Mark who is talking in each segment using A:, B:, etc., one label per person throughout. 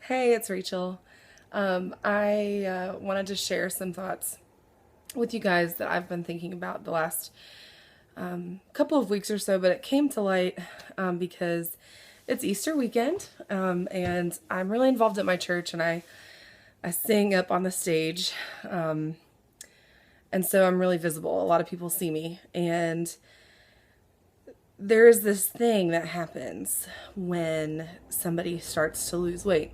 A: Hey, it's Rachel. I wanted to share some thoughts with you guys that I've been thinking about the last couple of weeks or so, but it came to light because it's Easter weekend, and I'm really involved at my church, and I sing up on the stage, and so I'm really visible. A lot of people see me, and there is this thing that happens when somebody starts to lose weight.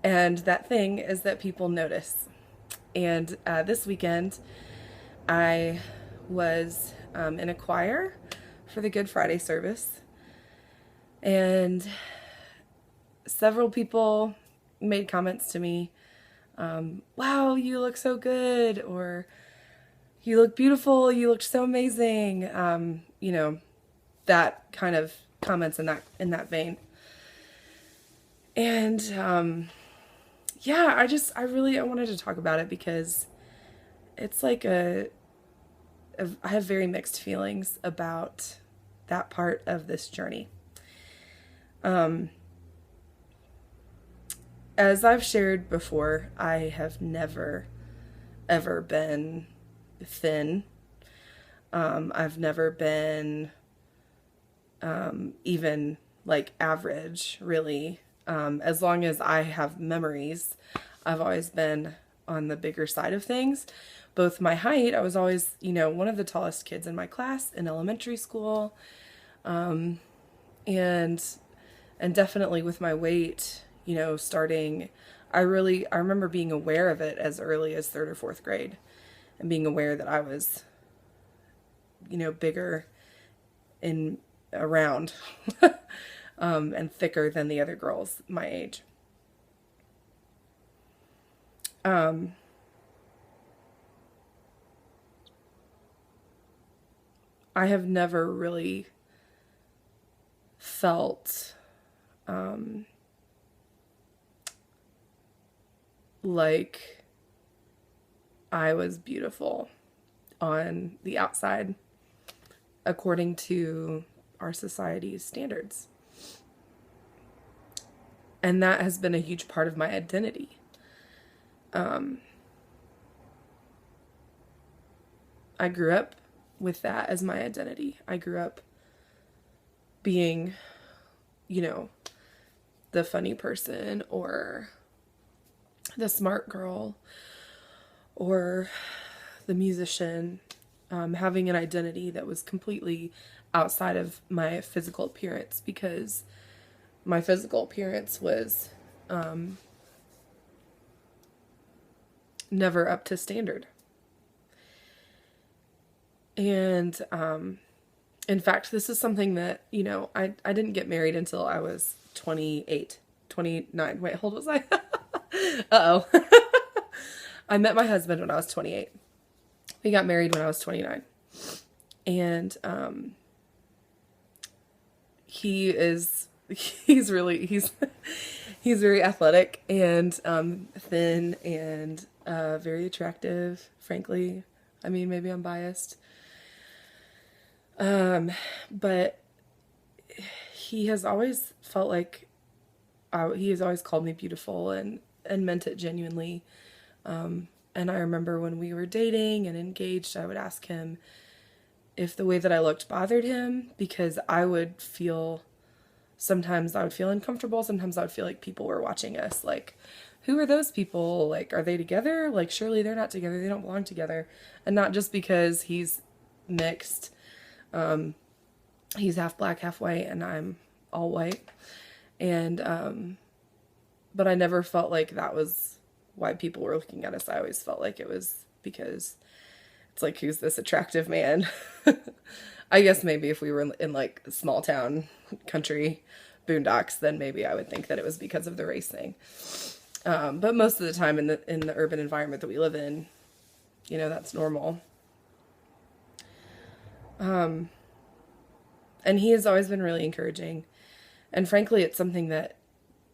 A: And that thing is that people notice. And this weekend, I was in a choir for the Good Friday service, and several people made comments to me. Wow, you look so good, or you look beautiful, you looked so amazing. That kind of comments in that vein. And yeah, I wanted to talk about it because it's like I have very mixed feelings about that part of this journey. Um, as I've shared before, I have never ever been thin. I've never been even like average, really. As long as I have memories, I've always been on the bigger side of things. Both my height, I was always, one of the tallest kids in my class in elementary school, and definitely with my weight, starting, I remember being aware of it as early as third or fourth grade, and being aware that I was, bigger in around, and thicker than the other girls my age. Um, I have never really felt like I was beautiful on the outside according to our society's standards. And that has been a huge part of my identity. Um, I grew up with that as my identity. I grew up being, you know, the funny person or the smart girl or the musician, having an identity that was completely outside of my physical appearance because my physical appearance was never up to standard. And in fact, this is something that, I didn't get married until I was 28, 29. Wait, hold was I? Uh-oh. I met my husband when I was 28. We got married when I was 29. And he is he's he's very athletic and thin and very attractive, frankly. I mean, maybe I'm biased. But he has always felt like he has always called me beautiful and meant it genuinely. And I remember when we were dating and engaged, I would ask him if the way that I looked bothered him because sometimes I would feel uncomfortable. Sometimes I would feel like people were watching us. Like, who are those people? Like, are they together? Like, surely they're not together. They don't belong together. And not just because he's mixed. He's half black, half white, and I'm all white. And, but I never felt like that was why people were looking at us. I always felt like it was because it's like, who's this attractive man? I guess maybe if we were in like small town country boondocks, then maybe I would think that it was because of the race thing. But most of the time in the urban environment that we live in, that's normal. And he has always been really encouraging. And frankly, it's something that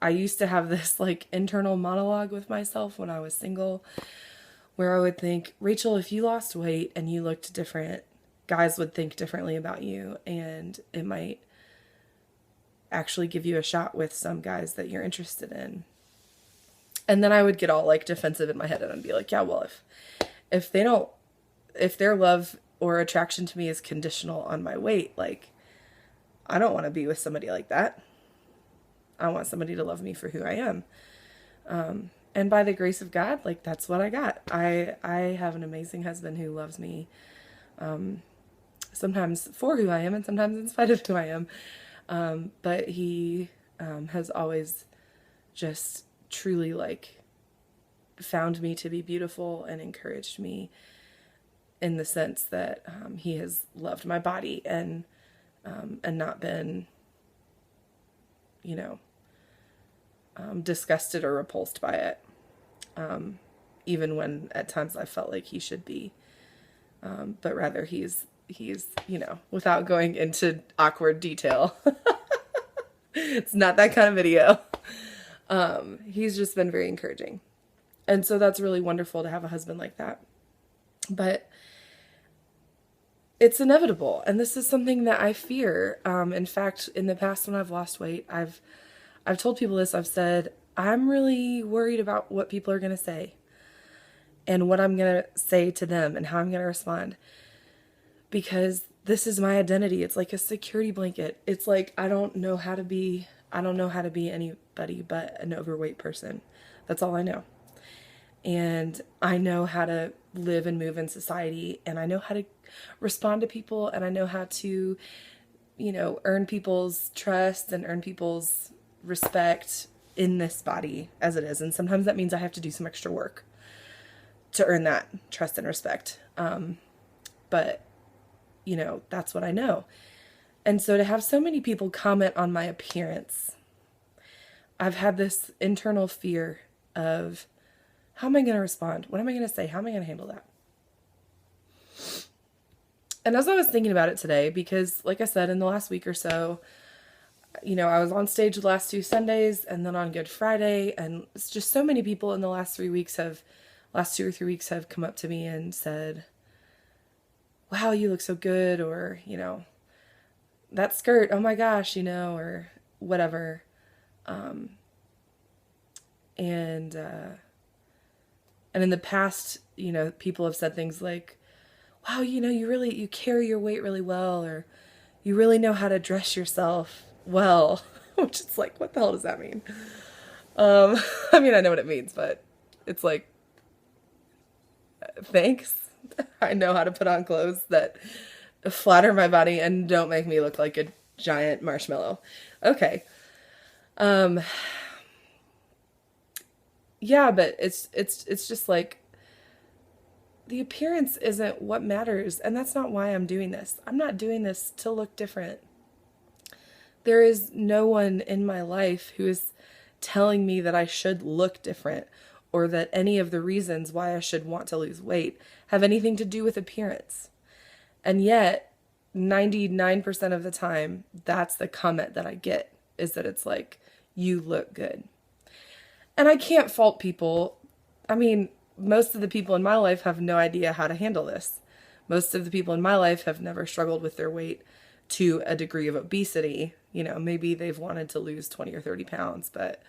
A: I used to have this like internal monologue with myself when I was single, where I would think, Rachel, if you lost weight and you looked different, guys would think differently about you, and it might actually give you a shot with some guys that you're interested in. And then I would get all like defensive in my head and I'd be like, yeah, well, if they don't, if their love or attraction to me is conditional on my weight, like, I don't want to be with somebody like that. I want somebody to love me for who I am. And by the grace of God, like, that's what I got. I have an amazing husband who loves me, sometimes for who I am and sometimes in spite of who I am. But he has always just truly like found me to be beautiful and encouraged me in the sense that he has loved my body and not been, you know, disgusted or repulsed by it. Even when at times I felt like he should be. But rather he's, you know, without going into awkward detail, it's not that kind of video. He's just been very encouraging. And so that's really wonderful to have a husband like that. But it's inevitable. And this is something that I fear. In fact, in the past, when I've lost weight, I've told people this. I've said, I'm really worried about what people are going to say and what I'm going to say to them and how I'm going to respond, because this is my identity. It's like a security blanket. It's like, I don't know how to be anybody but an overweight person. That's all I know. And I know how to live and move in society, and I know how to respond to people, and I know how to, you know, earn people's trust and earn people's respect in this body as it is. And sometimes that means I have to do some extra work to earn that trust and respect. But, you know, that's what I know. And so to have so many people comment on my appearance, I've had this internal fear of, how am I going to respond? What am I going to say? How am I going to handle that? And as I was thinking about it today, because like I said, in the last week or so, you know, I was on stage the last 2 Sundays and then on Good Friday, and it's just so many people in the last 2 or 3 weeks have come up to me and said, wow, you look so good, or, you know, that skirt, oh my gosh, you know, or whatever. And in the past, you know, people have said things like, wow, you know, you carry your weight really well, or you really know how to dress yourself well, which is like, what the hell does that mean? I mean, I know what it means, but it's like, thanks. I know how to put on clothes that flatter my body and don't make me look like a giant marshmallow. Okay. Yeah, but it's just like, the appearance isn't what matters, and that's not why I'm doing this. I'm not doing this to look different. There is no one in my life who is telling me that I should look different, or that any of the reasons why I should want to lose weight have anything to do with appearance. And yet, 99% of the time, that's the comment that I get, is that it's like, you look good. And I can't fault people. I mean, most of the people in my life have no idea how to handle this. Most of the people in my life have never struggled with their weight to a degree of obesity. You know, maybe they've wanted to lose 20 or 30 pounds, but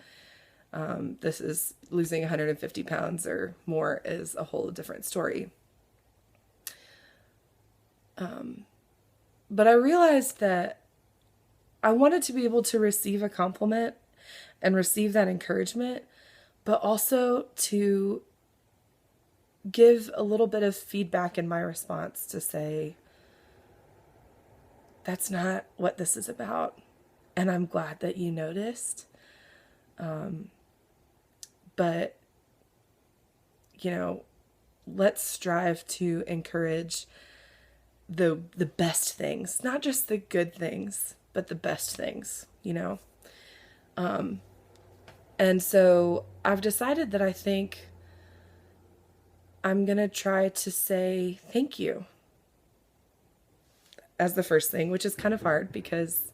A: this is losing 150 pounds or more is a whole different story. But I realized that I wanted to be able to receive a compliment and receive that encouragement, but also to give a little bit of feedback in my response to say, that's not what this is about. And I'm glad that you noticed. But, you know, let's strive to encourage the best things, not just the good things, but the best things, you know? And so I've decided that I think I'm going to try to say thank you as the first thing, which is kind of hard because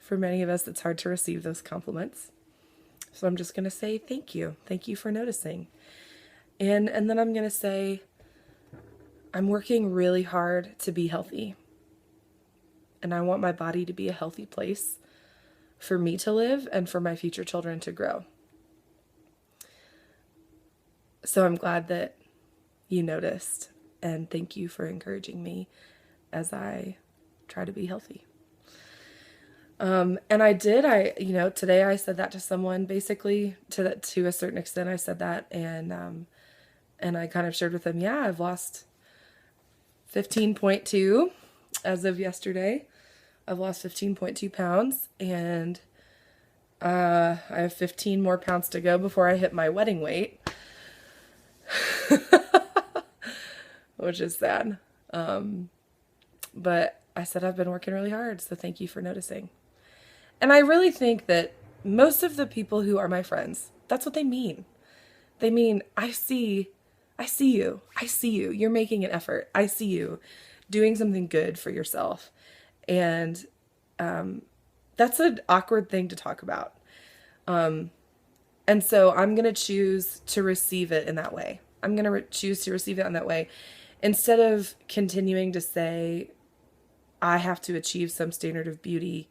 A: for many of us, it's hard to receive those compliments. So I'm just going to say thank you. Thank you for noticing. And then I'm going to say, I'm working really hard to be healthy. And I want my body to be a healthy place for me to live and for my future children to grow. So I'm glad that you noticed, and thank you for encouraging me as I try to be healthy. And I did, today I said that to someone, basically, to a certain extent. I said that, and I kind of shared with them, yeah, I've lost 15.2 as of yesterday. I've lost 15.2 pounds, and I have 15 more pounds to go before I hit my wedding weight, which is sad. But I said I've been working really hard, so thank you for noticing. And I really think that most of the people who are my friends, that's what they mean. They mean, I see you. I see you. You're making an effort. I see you doing something good for yourself. And that's an awkward thing to talk about. And so I'm going to choose to receive it in that way. I'm going to choose to receive it in that way. Instead of continuing to say, I have to achieve some standard of beauty,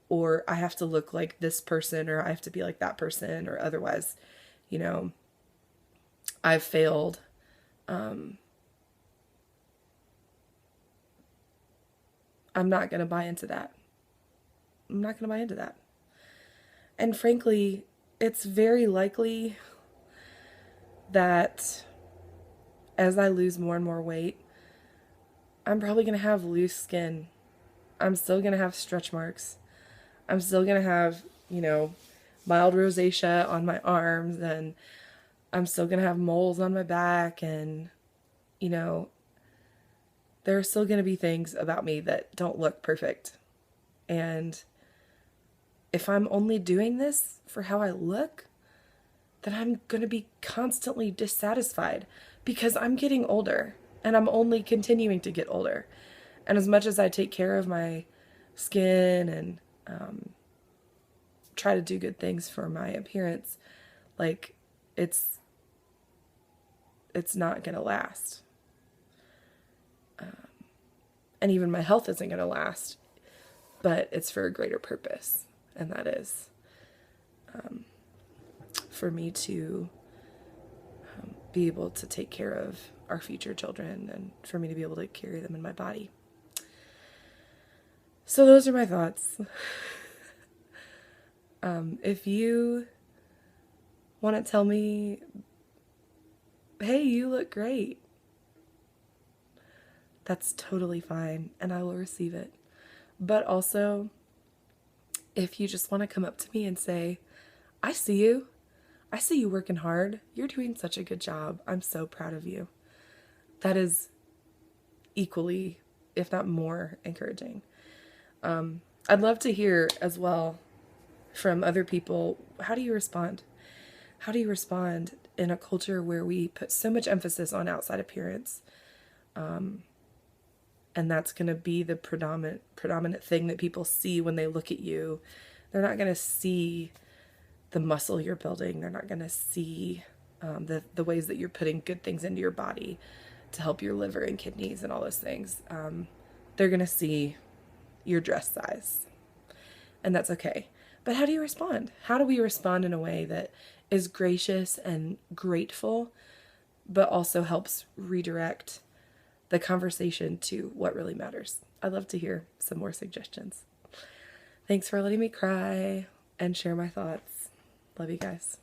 A: or I have to look like this person, or I have to be like that person, or otherwise, I've failed. I'm not going to buy into that. I'm not going to buy into that. And frankly, it's very likely that as I lose more and more weight, I'm probably going to have loose skin. I'm still going to have stretch marks. I'm still going to have, mild rosacea on my arms, and I'm still going to have moles on my back, and, there are still going to be things about me that don't look perfect. And if I'm only doing this for how I look, then I'm going to be constantly dissatisfied because I'm getting older and I'm only continuing to get older. And as much as I take care of my skin and try to do good things for my appearance, like it's not going to last. And even my health isn't going to last, but it's for a greater purpose. And that is for me to be able to take care of our future children and for me to be able to carry them in my body. So those are my thoughts. If you want to tell me, hey, you look great, that's totally fine, and I will receive it. But also, if you just want to come up to me and say, I see you. I see you working hard. You're doing such a good job. I'm so proud of you. That is equally, if not more, encouraging. I'd love to hear as well from other people, how do you respond? How do you respond in a culture where we put so much emphasis on outside appearance? And that's going to be the predominant thing that people see when they look at you. They're not going to see the muscle you're building. They're not going to see the ways that you're putting good things into your body to help your liver and kidneys and all those things. They're going to see your dress size. And that's okay. But how do you respond? How do we respond in a way that is gracious and grateful, but also helps redirect the conversation to what really matters? I'd love to hear some more suggestions. Thanks for letting me cry and share my thoughts. Love you guys.